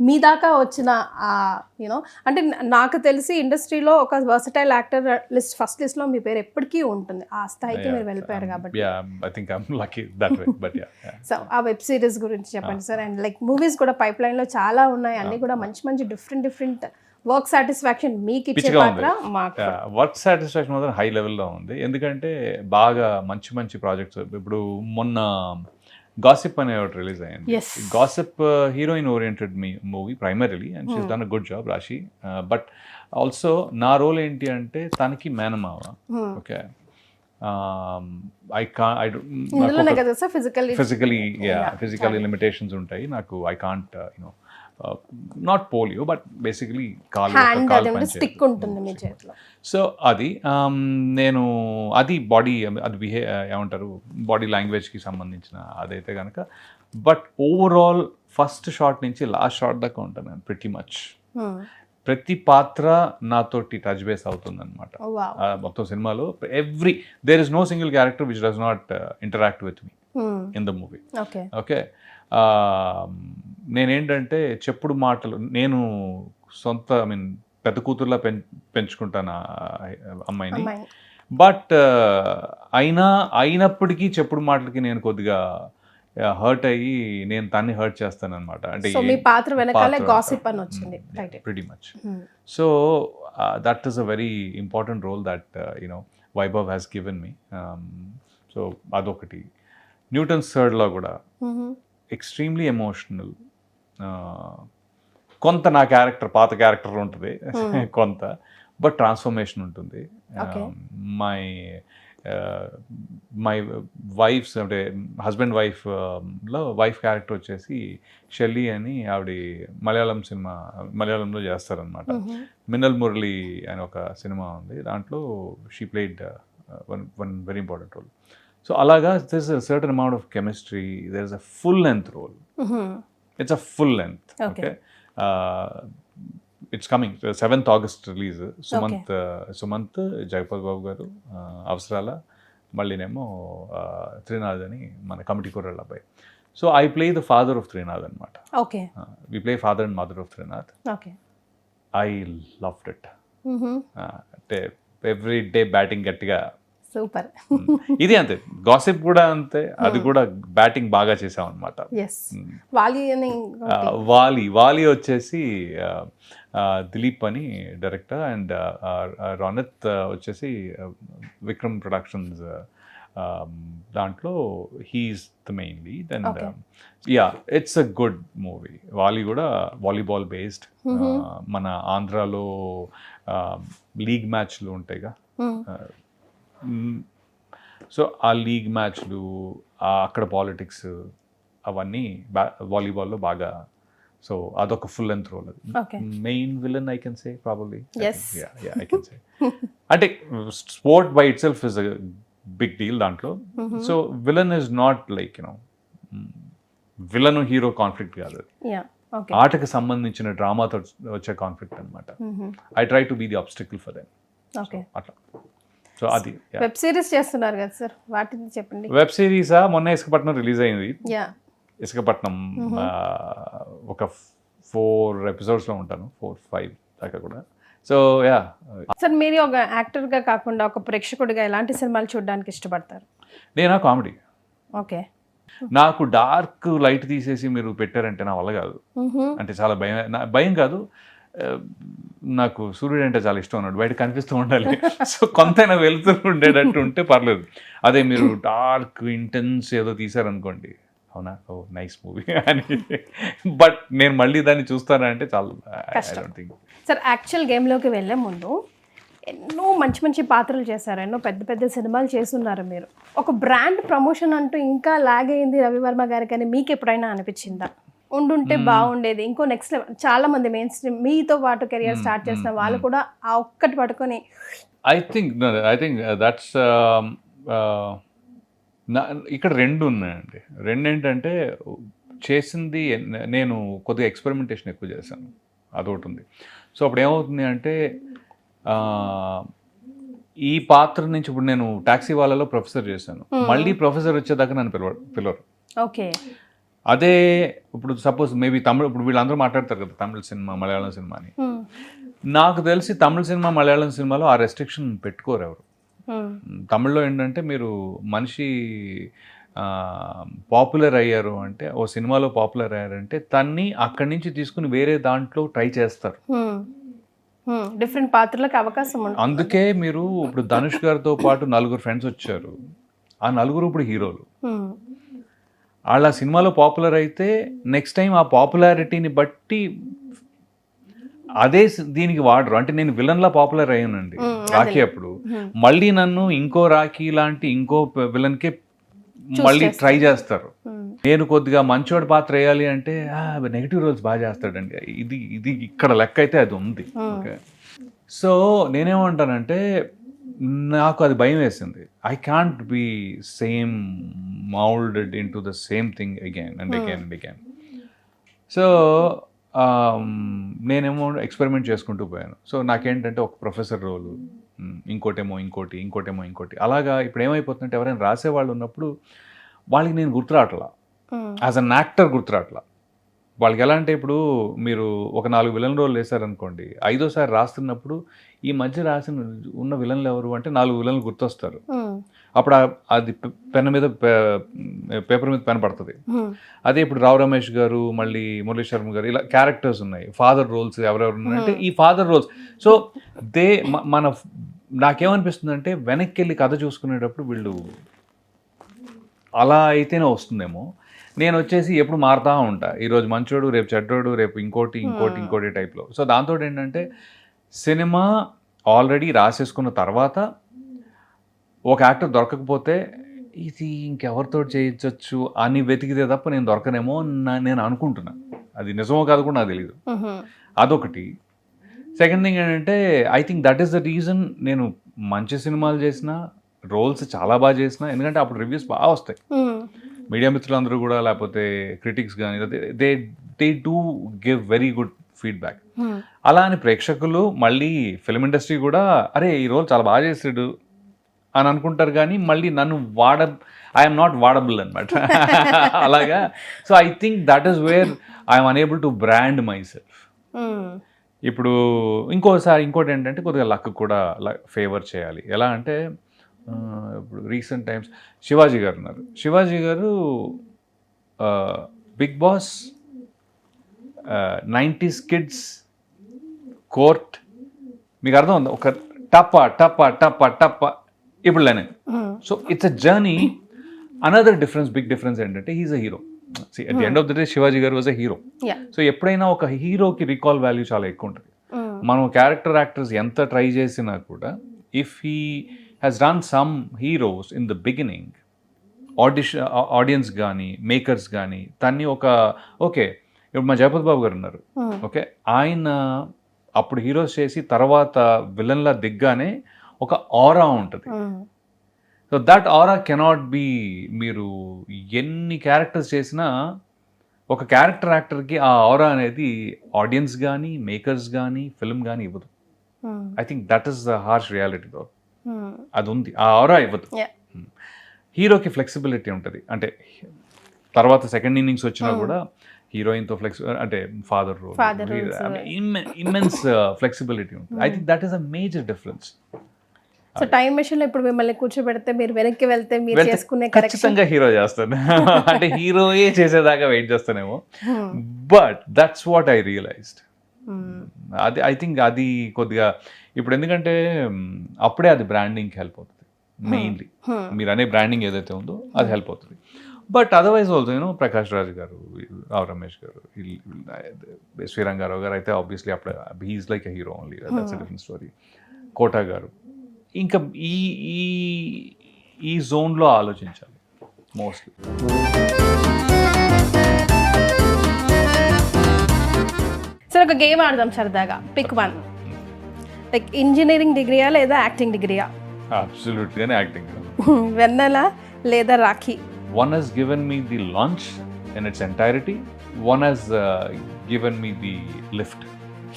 మీ దాకా వచ్చిన యూనో, అంటే నాకు తెలిసి ఇండస్ట్రీలో ఒక వర్సటైల్ యాక్టర్ లిస్ట్, ఫస్ట్ లిస్ట్లో మీ పేరు ఎప్పటికీ ఉంటుంది. ఆ స్థాయికి మీరు వెళ్ళిపోయారు కాబట్టి. సో ఆ వెబ్ సిరీస్ గురించి చెప్పండి సార్. అండ్ లైక్ మూవీస్ కూడా పైప్ లైన్లో చాలా ఉన్నాయి, అన్ని కూడా మంచి డిఫరెంట్ వర్క్ సాటిస్ఫాక్షన్ మీకు ఇచ్చే పాత్ర మాకు. వర్క్ సాటిస్ఫాక్షన్ మాత్రం హై లెవెల్లో ఉంది. ఎందుకంటే బాగా మంచి ప్రాజెక్ట్స్. ఇప్పుడు మొన్న గాసిప్ అనే ఒకటి రిలీజ్ అయ్యింది. Gossip heroine oriented movie primarily, and she's done a good job, రాశి. బట్ ఆల్సో నా రోల్ ఏంటి అంటే తనకి మేనమావ. ఓకే, ఫిజికలీ లిమిటేషన్స్ ఉంటాయి నాకు. I can't you know not polio, but basically stick ఉంటుంది మీ చేతిలో. సో నేను అది బాడీ, అది ఏమంటారు, బాడీ లాంగ్వేజ్కి సంబంధించిన అదైతే కనుక. బట్ ఓవరాల్ ఫస్ట్ షాట్ నుంచి లాస్ట్ షాట్ దాకా ఉంటాను నేను ప్రిటీ మచ్. ప్రతి పాత్ర నాతోటి టచ్ బేస్ అవుతుంది అనమాట మొత్తం సినిమాలో. There is no single character which does not interact with me in the movie. Okay, నేనేంటంటే చెప్పుడు మాటలు, నేను సొంత ఐ మీన్ పెద్ద కూతుర్లా పెంచుకుంటాను అమ్మాయిని. బట్ అయినప్పటికీ చెప్పుడు మాటలకి నేను కొద్దిగా హర్ట్ అయ్యి నేను తన్ని హర్ట్ చేస్తాను అనమాట. అంటే pretty much. So that is a very important role that you know Vaibhav has given me. So అదొకటి. న్యూటన్స్ థర్డ్లో కూడా ఎక్స్ట్రీమ్లీ ఎమోషనల్. కొంత నా క్యారెక్టర్, పాత క్యారెక్టర్ ఉంటుంది కొంత, బట్ ట్రాన్స్ఫర్మేషన్ ఉంటుంది. మై వైఫ్స్, అంటే హస్బెండ్ వైఫ్లో వైఫ్ క్యారెక్టర్ వచ్చేసి షెల్లీ అని, ఆవిడ మలయాళంలో చేస్తారనమాట. మిన్నల్ మురళి అని ఒక సినిమా ఉంది, దాంట్లో she played one very important role. So అలాగా there is a certain amount of chemistry. There is a full length role. It's a full length. Okay. It's coming 7th August release. Sumanth Jagapathi Babu గారు, అవసరాల, మళ్ళీనేమో త్రినాథ్ అని మన కమిటీ కుర్రాళ్ళ అబ్బాయి. So I play the father of Trinath అనమాట. We play father and mother of Trinath. I loved it. అంటే every day batting గట్టిగా super. ఇది అంతే, గాసిప్ కూడా అంతే, అది కూడా బ్యాటింగ్ బాగా చేసాం అనమాట. ఎస్. వాలి అని వాలి వచ్చేసి దిలీప్ అని డైరెక్టర్, అండ్ రోనిత్ వచ్చేసి విక్రమ్ ప్రొడక్షన్స్ దాంట్లో he's the main lead. And yeah, it's a good movie. వాలి కూడా వాలీబాల్ బేస్డ్. మన ఆంధ్రాలో లీగ్ మ్యాచ్లు ఉంటాయిగా, సో ఆ లీగ్ మ్యాచ్లు, అక్కడ పాలిటిక్స్ అవన్నీ వాలీబాల్లో బాగా. సో అదొక ఫుల్ లెంత్ రోల్. అది main villain I can say probably. I can say అంటే sport by itself is a big deal దాంట్లో. So villain is not like you know villain hero conflict కాదు, ఆటకు సంబంధించిన డ్రామాతో వచ్చే కాన్ఫ్లిక్ట్ అనమాట. I try to be the obstacle for them. అట్లా. So అది వెబ్ సిరీస్ చేస్తున్నారు కదా సార్, వాటిని చెప్పండి. వెబ్ సిరీసా? మొన్న ఇసుకపట్నం రిలీజ్ అయింది. ఇసుకపట్నం ఒక 4 ఎపిసోడ్స్లో ఉంటాను, 4-5 దాకా కూడా. So yeah. సార్ మీరు ఒక యాక్టర్గా కాకుండా ఒక ప్రేక్షకుడిగా ఎలాంటి సినిమాలు చూడడానికి ఇష్టపడతారు? నేనా కామెడీ. ఓకే. నాకు డార్క్ లైట్ తీసేసి మీరు పెట్టారంటే నా వల్ల కాదు. అంటే చాలా భయం కాదు, నాకు సూర్యుడు అంటే చాలా ఇష్టం అన్నాడు, బయట కనిపిస్తూ ఉండాలి. సో కొంతైనా వెళ్తూ ఉండేటట్టు ఉంటే పర్లేదు. అదే మీరు డార్క్ ఇంటెన్స్ ఏదో తీసారనుకోండి, అవునా ఓ నైస్ మూవీ అని, బట్ నేను మళ్ళీ దాన్ని చూస్తానంటే చాలా I don't think. Sir actual గేమ్లోకి వెళ్ళే ముందు ఎన్నో మంచి మంచి పాత్రలు చేశారు, ఎన్నో పెద్ద పెద్ద సినిమాలు చేస్తున్నారు మీరు. ఒక బ్రాండ్ ప్రమోషన్ అంటూ ఇంకా లాగ్ అయింది రవివర్మ గారికి అని మీకు ఎప్పుడైనా అనిపించిందా? ఉండుంటే బాగుండేది, ఇంకో నెక్స్ట్ లెవెల్. చాలా మంది మెయిన్ స్ట్రీమ్ మీతో పాటు కెరియర్ స్టార్ట్ చేసిన వాళ్ళు కూడా ఆ ఒక్కటి పట్టుకొని ఐ థింక్ దట్స్ ఇక్కడ 2 ఉన్నాయండి. 2 ఏంటంటే చేసింది నేను కొద్దిగా ఎక్స్పెరిమెంటేషన్ ఎక్కువ చేశాను, అదొకటి ఉంది. సో అప్పుడు ఏమవుతుంది అంటే ఈ పాత్ర నుంచి ఇప్పుడు నేను టాక్సీ వాళ్ళలో ప్రొఫెసర్ చేశాను, మళ్ళీ ప్రొఫెసర్ వచ్చేదాకా నన్ను పిలవరు. ఓకే. అదే ఇప్పుడు సపోజ్ మేబీ తమిళ, ఇప్పుడు వీళ్ళందరూ మాట్లాడతారు కదా తమిళ సినిమా మలయాళం సినిమా అని. నాకు తెలిసి తమిళ సినిమా మలయాళం సినిమాలో ఆ రెస్ట్రిక్షన్ పెట్టుకోరు ఎవరు. తమిళ్లో ఏంటంటే మీరు మనిషి పాపులర్ అయ్యారు అంటే, ఓ సినిమాలో పాపులర్ అయ్యారంటే తన్ని అక్కడి నుంచి తీసుకుని వేరే దాంట్లో ట్రై చేస్తారు, డిఫరెంట్ పాత్రలకు అవకాశం ఉంటుంది. అందుకే మీరు ఇప్పుడు ధనుష్ గారితో పాటు 4 ఫ్రెండ్స్ వచ్చారు, ఆ 4 ఇప్పుడు హీరోలు. వాళ్ళ సినిమాలో పాపులర్ అయితే నెక్స్ట్ టైం ఆ పాపులారిటీని బట్టి అదే దీనికి వాడరు. అంటే నేను విలన్లా పాపులర్ అయ్యానండి రాఖీ అప్పుడు, మళ్ళీ నన్ను ఇంకో రాఖీ లాంటి ఇంకో విలన్కే మళ్ళీ ట్రై చేస్తారు. నేను కొద్దిగా మంచోడి పాత్ర వేయాలి అంటే నెగిటివ్ రోల్స్ బాగా చేస్తాడండి, ఇది ఇక్కడ లెక్క అయితే అది ఉంది. ఓకే. సో నేనేమంటానంటే నాకు అది భయం వేసింది. I can't be same moulded in to the same thing again and again and again. So నేనేమో ఎక్స్పెరిమెంట్ చేసుకుంటూ పోయాను. సో నాకేంటంటే ఒక ప్రొఫెసర్ రోలు, ఇంకోటేమో ఇంకోటి అలాగా. ఇప్పుడు ఏమైపోతుందంటే ఎవరైనా రాసేవాళ్ళు ఉన్నప్పుడు వాళ్ళకి నేను గుర్తురాట్లా, యాజ్ అన్ యాక్టర్ గుర్తురాట్లా. వాళ్ళకి ఎలా అంటే ఇప్పుడు మీరు ఒక 4 విలన్ రోల్ వేశారనుకోండి, 5వ సారి రాస్తున్నప్పుడు ఈ మధ్య ఉన్న విలన్లు ఎవరు అంటే 4 విలన్లు గుర్తొస్తారు. అప్పుడు అది పెన్ మీద పేపర్ మీద పెన్ పడుతుంది. అదే ఇప్పుడు రావు రమేష్ గారు, మళ్ళీ మురళీ శర్మ గారు, ఇలా క్యారెక్టర్స్ ఉన్నాయి. ఫాదర్ రోల్స్ ఎవరెవరు ఉన్నాయంటే ఈ ఫాదర్ రోల్స్. సో నాకేమనిపిస్తుంది అంటే వెనక్కి వెళ్ళి కథ చూసుకునేటప్పుడు వీళ్ళు అలా అయితేనే వస్తుందేమో. నేను వచ్చేసి ఎప్పుడు మారుతూ ఉంటా, ఈరోజు మంచోడు, రేపు చెడ్డోడు, రేపు ఇంకోటి టైప్లో. సో దాంతో ఏంటంటే సినిమా ఆల్రెడీ రాసేసుకున్న తర్వాత ఒక యాక్టర్ దొరకకపోతే ఇది ఇంకెవరితో చేయించవచ్చు అని వెతికితే తప్ప నేను దొరకనేమో నేను అనుకుంటున్నా. అది నిజమో కాదు కూడా నాకు తెలియదు. అదొకటి. సెకండ్ థింగ్ ఏంటంటే I think that is the reason నేను మంచి సినిమాలు చేసిన, రోల్స్ చాలా బాగా చేసిన, ఎందుకంటే అప్పుడు రివ్యూస్ బాగా వస్తాయి. మీడియా మిత్రులందరూ కూడా, లేకపోతే క్రిటిక్స్ కానీ, they do give very good feedback. అలా అని ప్రేక్షకులు మళ్ళీ ఫిల్మ్ ఇండస్ట్రీ కూడా అరే ఈ రోల్ చాలా బాగా చేసాడు అని అనుకుంటారు, కానీ మళ్ళీ నన్ను ఐఎమ్ నాట్ వాడబుల్ అనమాట. అలాగా. So I think that is where I'm unable to brand my self. ఇప్పుడు ఇంకోటి ఏంటంటే కొద్దిగా లక్ కూడా ఫేవర్ చేయాలి. ఎలా అంటే ఇప్పుడు రీసెంట్ టైమ్స్ శివాజీ గారు ఉన్నారు. శివాజీ గారు big boss, 90s kids, court, మీకు అర్థం ఉంది, ఒక టప్ప టప్ప టప్ప టప్ప ఇప్పుడు లేనే. So it's a journey. Another difference, big difference ఏంటంటే he's a hero. At the end of the day Shivaji గారు వాజ్ అ హీరో. సో ఎప్పుడైనా ఒక హీరోకి రీకాల్ వాల్యూ చాలా ఎక్కువ ఉంటుంది. మనం క్యారెక్టర్ యాక్టర్స్ ఎంత ట్రై చేసినా కూడా if he has done some heroes in the beginning, audience కానీ మేకర్స్ కానీ తన్ని ఒక ఓకే, ఇప్పుడు మా జగపతి బాబు గారు ఉన్నారు, ఓకే, ఆయన అప్పుడు హీరోస్ చేసి తర్వాత విలన్లా దిగ్గానే ఒక ఆరా ఉంటుంది. So that aura cannot be, మీరు ఎన్ని క్యారెక్టర్స్ చేసినా ఒక క్యారెక్టర్ యాక్టర్కి ఆ ఆరా అనేది ఆడియన్స్ కానీ మేకర్స్ కానీ ఫిల్మ్ కానీ ఇవ్వదు. I think that is the harsh reality though. అది ఉంది, ఆ ఆరా ఇవ్వదు. హీరోకి ఫ్లెక్సిబిలిటీ ఉంటుంది. అంటే తర్వాత సెకండ్ ఇన్నింగ్స్ వచ్చినా కూడా హీరోయిన్తో అంటే ఫాదర్ రోల్, ఇమ్మెన్స్ ఫ్లెక్సిబిలిటీ ఉంటుంది. I think that is a major difference. So time machine లో ఇప్పుడు మిమ్మల్ని కూర్చోబెడితే మీరు వెనక్కి వెళ్తే మీరు చేసుకునే ఖచ్చితంగా హీరో చేస్తాను. అంటే హీరోయే చేసేదాకా వెయిట్ చేస్తానేమో. But that's what I realized. అది ఐ థింక్ అది కొద్దిగా ఇప్పుడు ఎందుకంటే అప్పుడే అది బ్రాండింగ్కి హెల్ప్ అవుతుంది. మెయిన్లీ మీరు అనే బ్రాండింగ్ ఏదైతే ఉందో అది హెల్ప్ అవుతుంది. But otherwise also Prakash Raj garu, Rao Ramesh garu, Srirangarao garu అయితే ఆబ్వియస్లీ అప్పుడు he's like a hero only. That's a different story. Kota garu, ఇంకా ఈ ఈ ఈ జోన్లో ఆలోచించాలి మోస్ట్లీ. సరే ఒక గేమ్ ఆడదాం సరదాగా. Pick one. లైక్ ఇంజనీరింగ్ డిగ్రీయా లేదా యాక్టింగ్ డిగ్రీయా? అబ్సల్యూట్లీగానే యాక్టింగ్. వెన్నెల లేదా Rakhi? One has given me the launch in its entirety. One has given me the lift.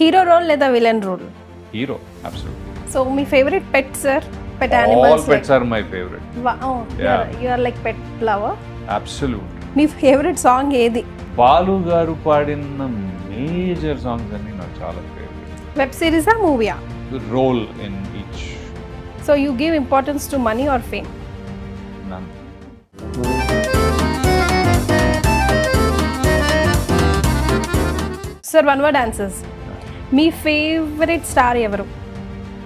Hero role లేదా villain role? Hero, absolutely. So మీ favourite pet sir? Pet animals? All pets are my favorite. Wow, you are like pet lover. Absolutely. మీ favourite song ఏది? బాలు గారు పాడిన major songs అన్ని నాకు చాలా favourite. Web సిరీసా మూవీయా? Role in each. So you give importance to money or fame? None. Sir one word answers. Me favourite star ఎవరు?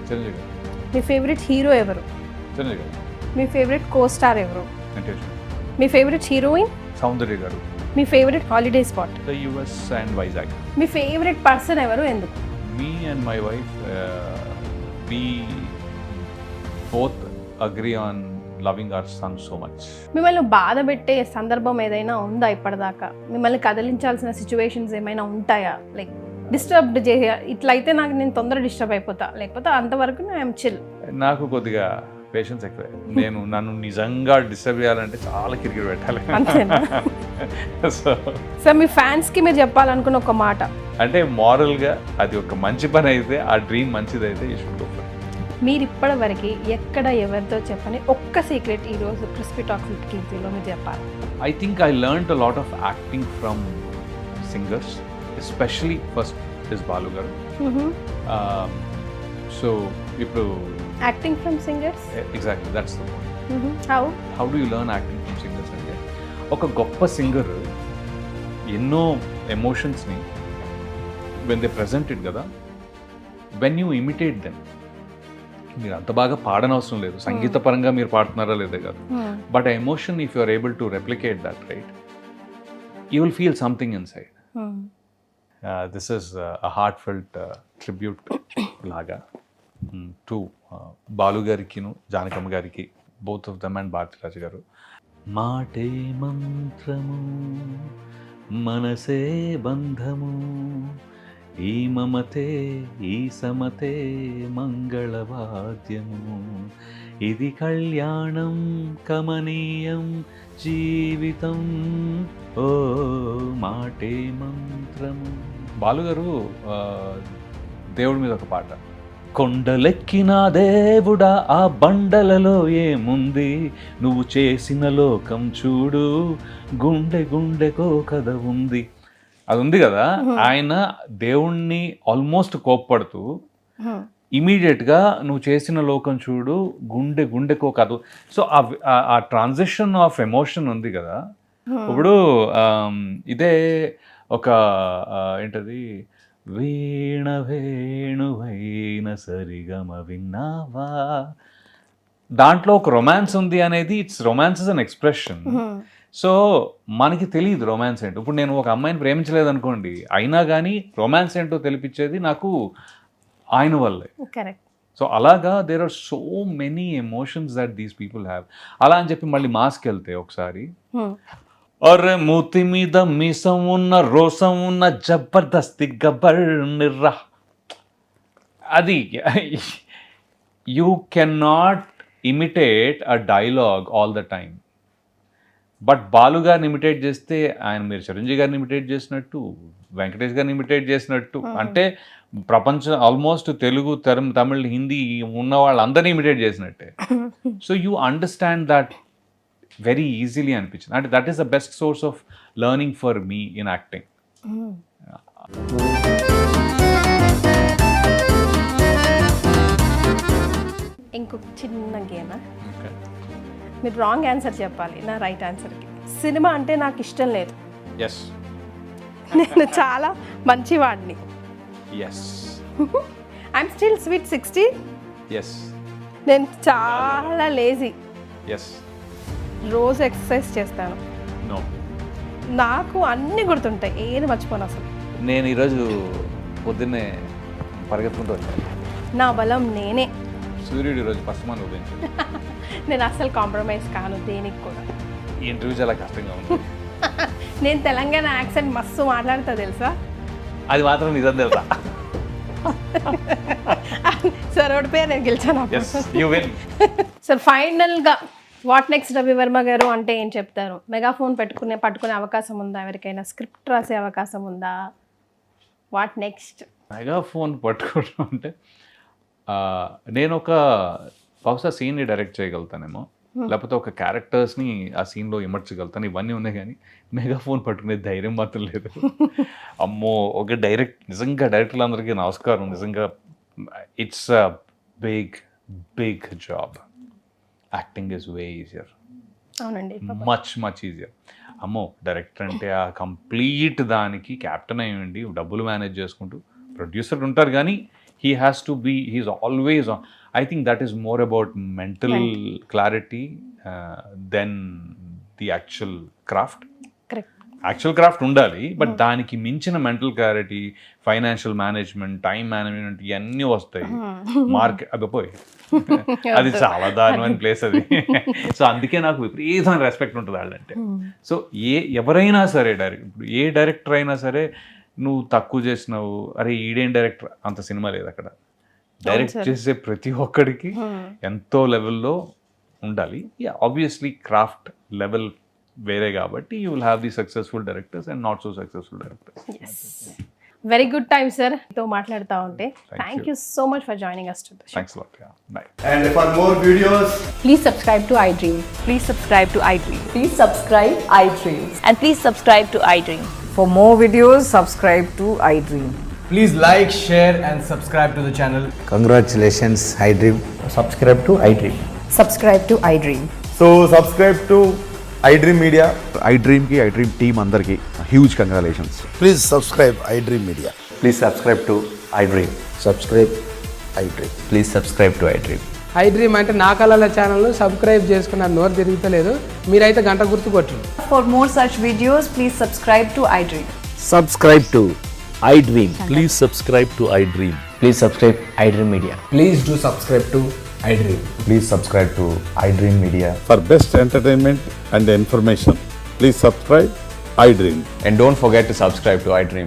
చిరంజీవి గారు. మీ ఫేవరెట్ హీరో ఎవరు? చిరంజీవి గారు. మీ ఫేవరెట్ కో స్టార్ ఎవరు? వెంకటేష్ గారు. మీ ఫేవరెట్ హీరోయిన్? సౌందర్య గారు. మీ favourite holiday spot? The US and Vizag. మీ ఫేవరెట్ పర్సన్ ఎవరు, ఎందుకు? Me and my wife, we both agree on loving our son so much. మిమ్మల్ని బాధ పెట్టే సందర్భం ఏదైనా ఉందా ఇప్పటిదాకా? మిమ్మల్ని కదిలించాల్సిన సిచ్యువేషన్స్ ఏమైనా ఉంటాయా? లైక్ డిస్టర్బ్డ్ చేయ, ఇట్లయితే నాకు నేను తొందరగా డిస్టర్బ్ అయిపోతా, లేకపోతే అంతవరకు ఐఎమ్ చిల్. నాకు కొద్దిగా పేషెన్స్ ఎక్కువే. నన్ను నిజంగా డిస్టర్బ్ చేయాలంటే చాలా కిరికిరి పెట్టాలి. అంతేనా? సో మీ ఫ్యాన్స్కి మీరు చెప్పాలనుకున్న ఒక మాట అంటే మారల్గా అది ఒక మంచి పని అయితే, ఆ డ్రీమ్ మంచిదైతే you should go for it. మీరు ఇప్పటి వరకు ఎక్కడ ఎవరితో చెప్పని ఒక్క సీక్రెట్ ఈరోజు క్రిస్పీ టాక్స్ విత్ కీర్తిలో మీరు చెప్పాలి. I think I learned a lot of acting from singers, especially first is Balu garu. So ఇప్పుడు acting from singers? Exactly that's the point. How do you learn acting from singers అంటే ఒక గొప్ప singer ఎన్నో ఎమోషన్స్ని when they presented కదా, when you imitate them, మీరు అంత బాగా పాడనవసరం లేదు, సంగీతపరంగా మీరు పాడుతున్నారా లేదే కాదు, బట్ ఆ emotion if you are able to replicate that right, you will feel something inside. This is a heartfelt tribute లాగా టు బాలు గారికిను జానకమ్మ గారికి, both of them and Bharathiraju garu. మాటే మంత్రము మనసే బంధము, ఈ మమతే ఈ సమతే మంగళవాద్యము, ఇది కళ్యాణం కమనీయం జీవితం, ఓ మాటే మంత్రము. బాలుగారు దేవుడి మీద ఒక పాట, కొండలెక్కిన దేవుడా ఆ బండలలో ఏముంది, నువ్వు చేసిన లోకం చూడు, గుండె గుండెకో కథ ఉంది. అది ఉంది కదా, ఆయన దేవుణ్ణి ఆల్మోస్ట్ కోప్పడుతూ ఇమీడియట్గా నువ్వు చేసిన లోకం చూడు, గుండెకు కథ. సో ఆ ట్రాన్సిషన్ ఆఫ్ ఎమోషన్ ఉంది కదా. ఇప్పుడు ఇదే ఒక ఏంటది, వీణ వేణువైన సరిగమ విన్నావా, దాంట్లో ఒక రొమాన్స్ ఉంది అనేది, it's romance is an expression. So మనకి తెలియదు రొమాన్స్ ఏంటో. ఇప్పుడు నేను ఒక అమ్మాయిని ప్రేమించలేదు అనుకోండి, అయినా కానీ రొమాన్స్ ఏంటో తెలిపించేది నాకు ఆయన వల్లే. కరెక్ట్. సో అలాగా there are so many emotions that these people have. అలా అని చెప్పి మళ్ళీ మాస్కి వెళ్తే ఒకసారి, అరే మూతి మీద మీసం ఉన్న రోసం ఉన్న జబర్దస్తి గబ్బర్ నిర్రా, అది you can not imitate a dialogue all the time. But Balu గారిని ఇమిటేట్ చేస్తే ఆయన మీరు చిరంజీవి గారిని ఇమిటేట్ చేసినట్టు, వెంకటేష్ గారిని ఇమిటేట్ చేసినట్టు, అంటే ప్రపంచం ఆల్మోస్ట్ తెలుగు, తమిళ్, హిందీ ఉన్న వాళ్ళందరినీ ఇమిటేట్ చేసినట్టే. So you understand that very easily అనిపించింది. అంటే that is the best source of learning for me in acting. ఇంకొక చిన్న గేమ్, మీరు రాంగ్ ఆన్సర్ చెప్పాలి నా రైట్ ఆన్సర్కి. సినిమా అంటే నాకు ఇష్టం లేదు, ఎస్. నేను చాలా మంచివాడిని, yes. I'm still sweet 60, yes. నేను చాలా లేజీ, ఎస్. రోజు ఎక్సర్సైజ్ చేస్తాను, నో. నాకు అన్నీ గుర్తుంటాయి, ఏది మర్చిపోను అసలు. నేను ఈరోజు పొద్దున్నే పరిగెత్తుకుంటూ వచ్చాను. నా బలం నేనే. సూర్యుడు ఈరోజు పశ్చిమాన్ని ఉదయించి. నేను అసలు కాంప్రమైజ్ కాను దేనికి కూడా. ఈ ఇంటర్వ్యూ చాలా కష్టంగా ఉంది. నేను తెలంగాణ యాక్సెంట్ మస్తు మాట్లాడుతా తెలుసా. అది మాత్రం నిజం తెలుసా. సార్ ఒకటి పేరు నేను గెలిచాను. Yes, you win. సార్ ఫైనల్గా వాట్ నెక్స్ట్ రవివర్మ గారు అంటే ఏం చెప్తారు? మెగాఫోన్ పట్టుకునే అవకాశం ఉందా? ఎవరికైనా స్క్రిప్ట్ రాసే అవకాశం ఉందా? What next? మెగాఫోన్ పట్టుకోవడం అంటే నేను ఒక బహుశా సీన్ని డైరెక్ట్ చేయగలుగుతానేమో, లేకపోతే ఒక క్యారెక్టర్స్ని ఆ సీన్లో ఇమర్చగలుగుతాను. ఇవన్నీ ఉన్నాయి కానీ మెగాఫోన్ పట్టుకునే ధైర్యం మాత్రం లేదు. అమ్మో, ఒక నిజంగా డైరెక్టర్లందరికీ నమస్కారం. నిజంగా it's a big job. Acting is way easier, అవునండి, మచ్ ఈజియర్. అమ్మో, డైరెక్టర్ అంటే ఆ కంప్లీట్ దానికి క్యాప్టెన్ అయ్యండి, డబ్బులు మేనేజ్ చేసుకుంటూ. ప్రొడ్యూసర్ ఉంటారు కానీ he's always on. I think that is more about mental clarity than the actual craft. Correct. Actual craft ఉండాలి, బట్ దానికి మించిన mental clarity, financial management, time management ఇవన్నీ వస్తాయి. మార్కెట్ అబ్బోయ్, అది చాలా దారుణమైన ప్లేస్ అది. సో అందుకే నాకు విపరీతమైన రెస్పెక్ట్ ఉంటుంది వాళ్ళంటే. సో ఎవరైనా సరే ఇప్పుడు ఏ డైరెక్టర్ అయినా సరే, నువ్వు తక్కువ చేసినావు, అరే ఈడేం డైరెక్టర్, అంత సినిమా లేదు అక్కడ. డైరెక్ట్ చేసే ప్రతి ఒక్కడికి ఎంతో లెవెల్లో ఉండాలి. ఆబ్వియస్లీ క్రాఫ్ట్ లెవెల్ వేరే కాబట్టి you will have the successful directors and not so successful directors. Very good time sir తో మాట్లాడుతూ ఉంటే. Thank you so much for joining us today. Thanks a lot. Yeah. Bye. And for more videos, Please subscribe to iDream. Please subscribe to iDream. Please subscribe iDream. And please subscribe to iDream. For more videos, subscribe to iDream. please like, share and subscribe to the channel. Congratulations, iDream. Subscribe to iDream. Subscribe to iDream. So subscribe to iDream Media. iDream ki iDream team andarki huge congratulations. Please subscribe iDream Media. Please subscribe to iDream. Subscribe iDream. Please subscribe to iDream. iDream అంటే నా కళల ఛానల్ను subscribe చేసుకున్న నోరు తిరుగుతలేదు, మీరైతే గంట గుర్తు కొట్టండి. For more such videos, please subscribe to iDream. Subscribe to iDream. Please subscribe to iDream. Please subscribe iDream Media. Please do subscribe to iDream. Please subscribe to iDream Media. For best entertainment and information, please subscribe iDream. And don't forget to subscribe to iDream.